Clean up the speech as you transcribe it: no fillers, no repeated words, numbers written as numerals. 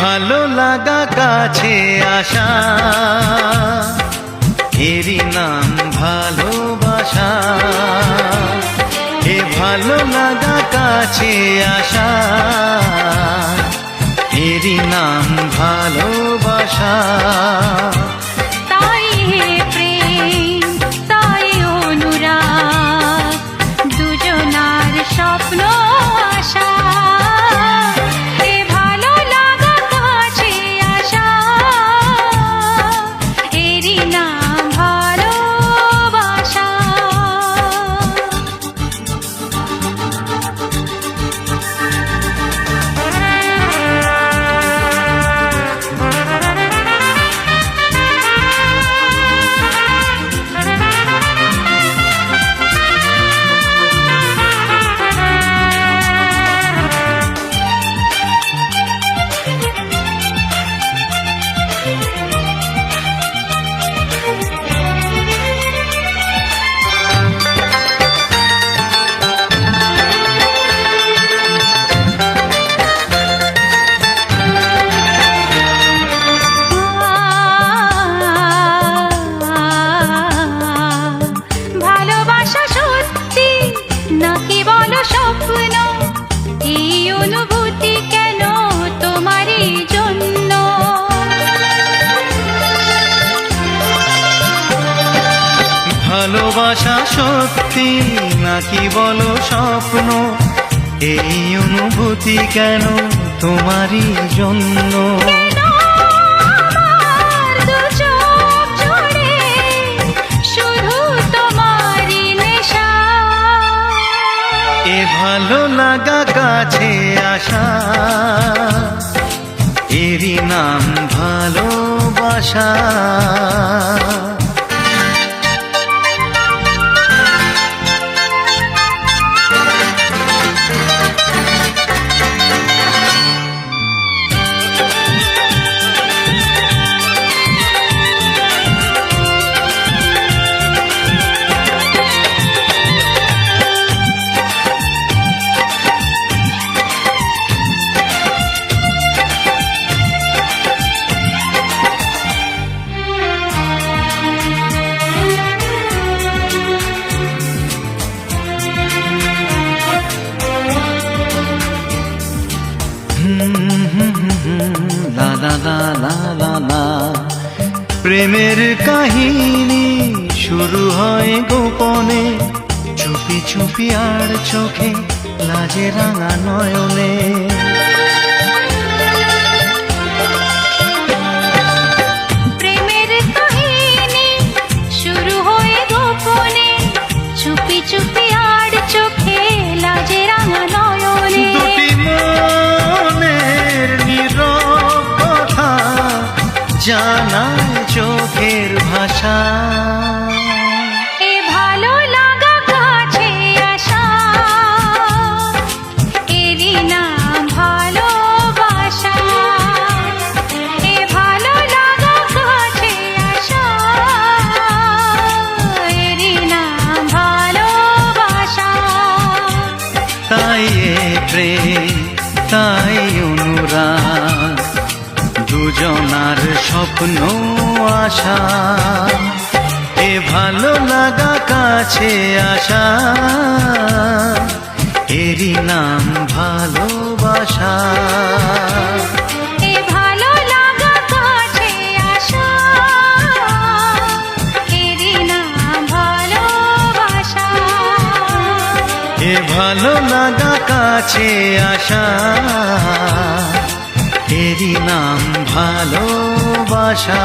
ভালো লাগা কাছে আসা, এরই নাম ভালোবাসা। এ ভালো লাগা কাছে আসা, এরই নাম ভালোবাসা। তাই হে প্রেম, তাই অনুরাগ, দুজনার স্বপ্ন আশা। এ ভালো লাগা কাছে আসা, এরই নাম ভালোবাসা। ভালোবাসা সত্যি নাকি বলো স্বপ্ন? এই অনুভূতি কেন তোমারই জন্য? ভালোবাসা সত্যি নাকি বলো স্বপ্ন? এই অনুভূতি কেন তোমারই জন্য? কেন আমার দু চোখ জুড়ে শুধু তোমারই নেশা? এ ভালো লাগা কাছে আসা, এরই নাম ভালোবাসা। লা লা লা লা লা লা। প্রেমের কাহিনী শুরু হয় গোপনে, চুপি চুপি আর চোখে লাজে রাঙা নয়নে। প্রেমের কাহিনী শুরু হয়ে গোপনে, চুপি চুপি আর চোখে লাজে রাঙা নয়নে। দুটি মনের নীরব কথা জানায় চোখের ভাষা। এ ভালো লাগা কাছে আসা, এরই নাম ভালোবাসা। এ ভালো লাগা কাছে আসা, এরই নাম ভালোবাসা। তাই এ প্রেম, তাই অনুরাগ, দুজনার স্বপ্ন আশা। এ ভালো লাগা কাছে আসা, এরই নাম ভালোবাসা। এ ভালো লাগা কাছে আসা, এরই নাম ভালোবাসা। এ ভালো লাগা কাছে আসা, এরই নাম ভালোবাসা।